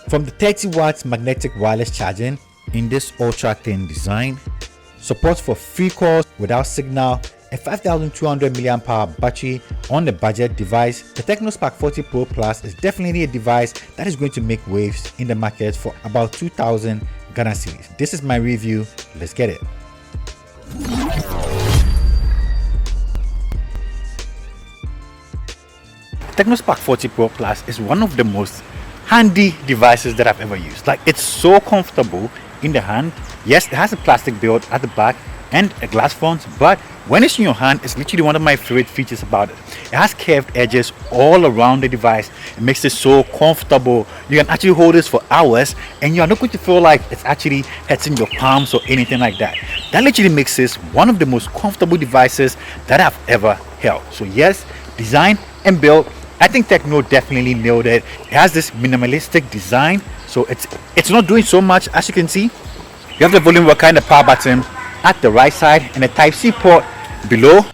From the 30 watts magnetic wireless charging in this ultra thin design, support for free calls without signal, a 5200 mAh battery on the budget device, the Tecno Spark 40 Pro Plus is definitely a device that is going to make waves in the market for about 2000 Ghana cedis. This is my review. Let's get it. Tecno Spark 40 Pro Plus is one of the most handy devices that I've ever used. Like, it's so comfortable in the hand. Yes, it has a plastic build at the back and a glass front, but when it's in your hand, it's literally one of my favorite features about it. It has curved edges all around the device. It makes it so comfortable. You can actually hold this for hours and you're not going to feel like it's actually hurting your palms or anything like that. That literally makes this one of the most comfortable devices that I've ever held. So yes, design and build, I think Tecno definitely nailed it. It has this minimalistic design, so it's not doing so much. As you can see, you have the volume rocker and the power button at the right side and a Type-C port below,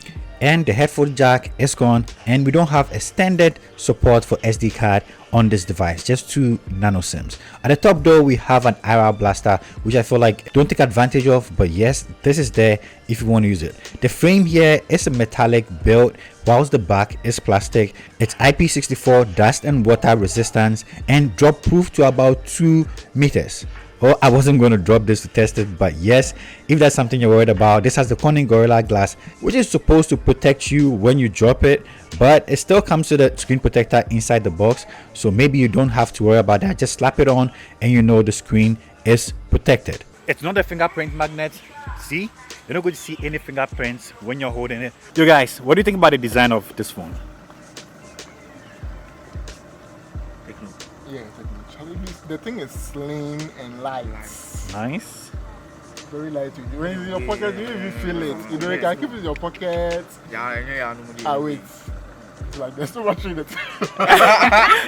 and the headphone jack is gone, and we don't have a standard support for SD card on this device, just 2 nano sims. At the top though, we have an IR blaster, which I feel like don't take advantage of, but yes, this is there if you want to use it. The frame here is a metallic build, whilst the back is plastic. It's IP64 dust and water resistance and drop proof to about 2 meters. Well, I wasn't going to drop this to test it, but yes, if that's something you're worried about, this has the Corning Gorilla Glass, which is supposed to protect you when you drop it, but it still comes with a screen protector inside the box, so maybe you don't have to worry about that. Just slap it on and you know the screen is protected. It's not a fingerprint magnet. See, you're not going to see any fingerprints when you're holding it. You guys, what do you think about the design of this phone? Yeah, the thing is slim and light. Nice. Very light. When it's in your pocket, you even feel it. You know, you can keep it in your pocket. Ah, wait. It's like there's no battery in it.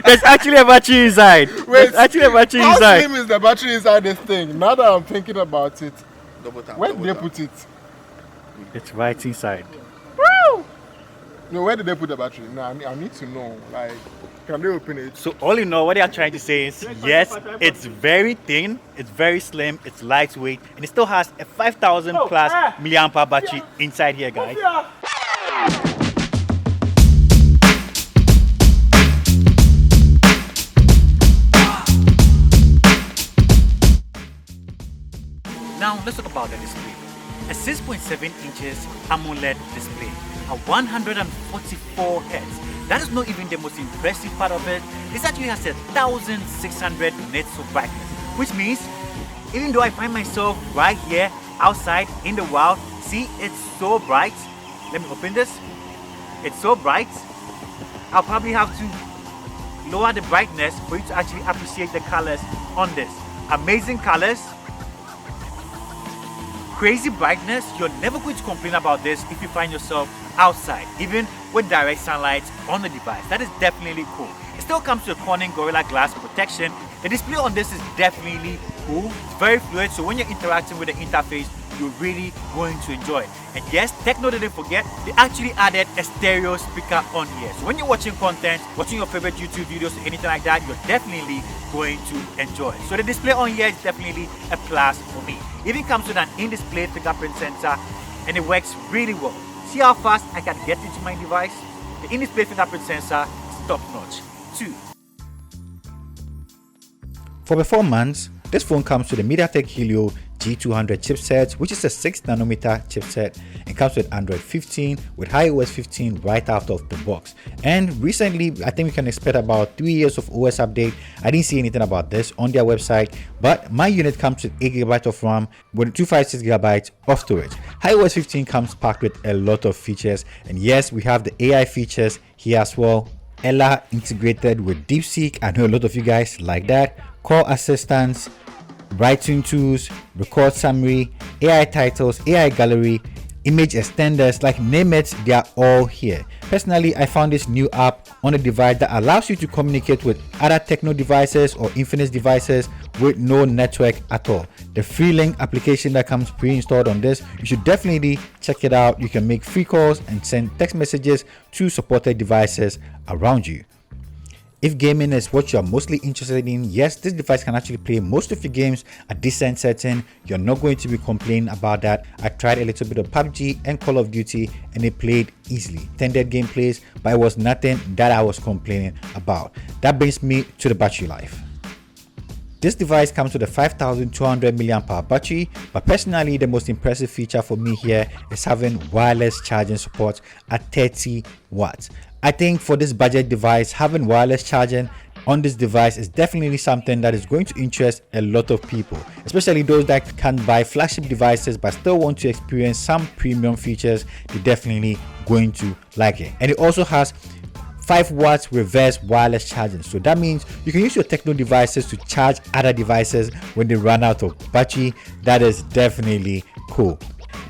There's actually a battery inside. Wait, there's actually a battery how inside. slim is the battery inside this thing? Now that I'm thinking about it, where did they put it? It's right inside. Woo! No, where did they put the battery? No, I need to know. Like, can they open it? So all you know, what they are trying to say is, yes, it's very thin, it's very slim, it's lightweight, and it still has a 5000 plus milliampere battery inside here, guys. Now let's talk about the display. A 6.7 inches AMOLED display at 144 Hz. That is not even the most impressive part of it. This actually has 1600 nits of brightness, which means even though I find myself right here outside in the wild, see, it's so bright. Let me open this. It's so bright. I'll probably have to lower the brightness for you to actually appreciate the colors on this. Amazing colors. Crazy brightness. You're never going to complain about this if you find yourself outside, even with direct sunlight on the device. That is definitely cool. It still comes with a Corning Gorilla Glass protection. The display on this is definitely cool. It's very fluid, so when you're interacting with the interface, you're really going to enjoy it. And yes, Tecno didn't forget, they actually added a stereo speaker on here. So when you're watching content, watching your favorite YouTube videos or anything like that, you're definitely going to enjoy it. So the display on here is definitely a plus for me. It even comes with an in-display fingerprint sensor and it works really well. See how fast I can get into my device? The in-display fingerprint sensor is top notch too. For performance, this phone comes with a MediaTek Helio G200 chipset, which is a 6nm chipset, and comes with Android 15 with iOS 15 right out of the box. And recently, I think we can expect about 3 years of OS update. I didn't see anything about this on their website, but my unit comes with 8GB of RAM with 256GB of storage. iOS 15 comes packed with a lot of features, and yes, we have the AI features here as well. Ella integrated with DeepSeek. I know a lot of you guys like that. Call assistance, writing tools, record summary, AI titles, AI gallery, image extenders, like name it, they are all here. Personally, I found this new app on a device that allows you to communicate with other Tecno devices or Infinix devices with no network at all. The Freelink application that comes pre-installed on this, you should definitely check it out. You can make free calls and send text messages to supported devices around you. If gaming is what you're mostly interested in, yes, this device can actually play most of your games at decent setting. You're not going to be complaining about that. I tried a little bit of PUBG and Call of Duty and it played easily. Extended gameplays, but it was nothing that I was complaining about. That brings me to the battery life. This device comes with a 5200 mAh battery, but personally the most impressive feature for me here is having wireless charging support at 30 watts. I think for this budget device, having wireless charging on this device is definitely something that is going to interest a lot of people, especially those that can buy flagship devices but still want to experience some premium features. They're definitely going to like it. And it also has 5 watts reverse wireless charging, so that means you can use your Tecno devices to charge other devices when they run out of battery. That is definitely cool.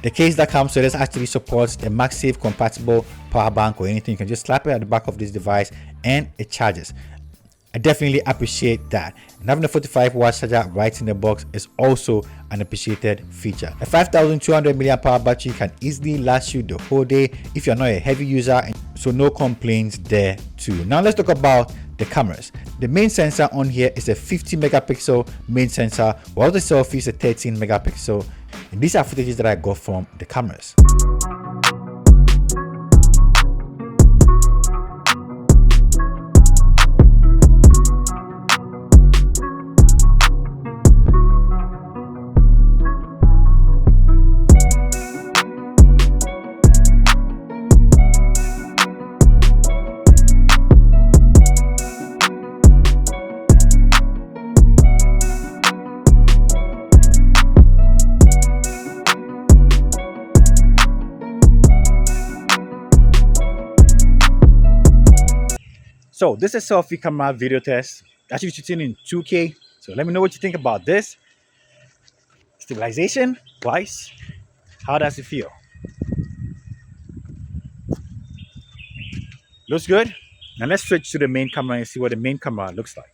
The case that comes with this actually supports a MagSafe compatible power bank or anything. You can just slap it at the back of this device and it charges. I definitely appreciate that. And having a 45 watt charger right in the box is also an appreciated feature. A 5200 mAh battery can easily last you the whole day if you're not a heavy user, so no complaints there too. Now let's talk about the cameras. The main sensor on here is a 50 megapixel main sensor, while the selfie is a 13 megapixel. And these are footages that I got from the cameras. So this is Selfie Camera video test. Actually shooting in 2K. So let me know what you think about this. Stabilization wise, how does it feel? Looks good. Now let's switch to the main camera and see what the main camera looks like.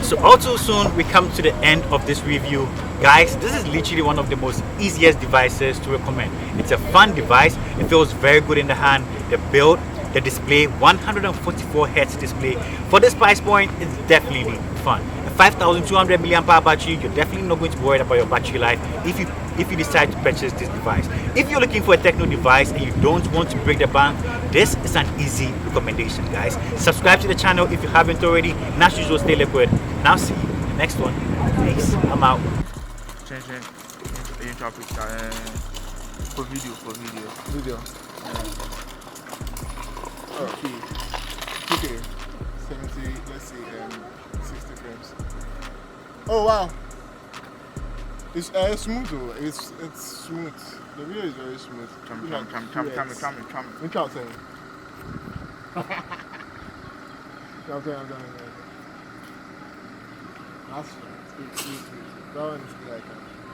So all too soon we come to the end of this review. Guys, this is literally one of the most easiest devices to recommend. It's a fun device. It feels very good in the hand. The build, the display, 144 Hz display. For this price point, it's definitely fun. A 5200 mAh battery, you're definitely not going to be worried about your battery life if you decide to purchase this device. If you're looking for a Tecno device and you don't want to break the bank, this is an easy recommendation, guys. Subscribe to the channel if you haven't already, and as usual, stay liquid. Now see you in the next one. Peace. I'm out. Change topic for video. Okay. 2K. 70, let's see, 60 frames. Oh wow. It's smooth though. It's smooth. The video is very smooth. Come. Which I'll tell you. I'm done. That's right. That one is like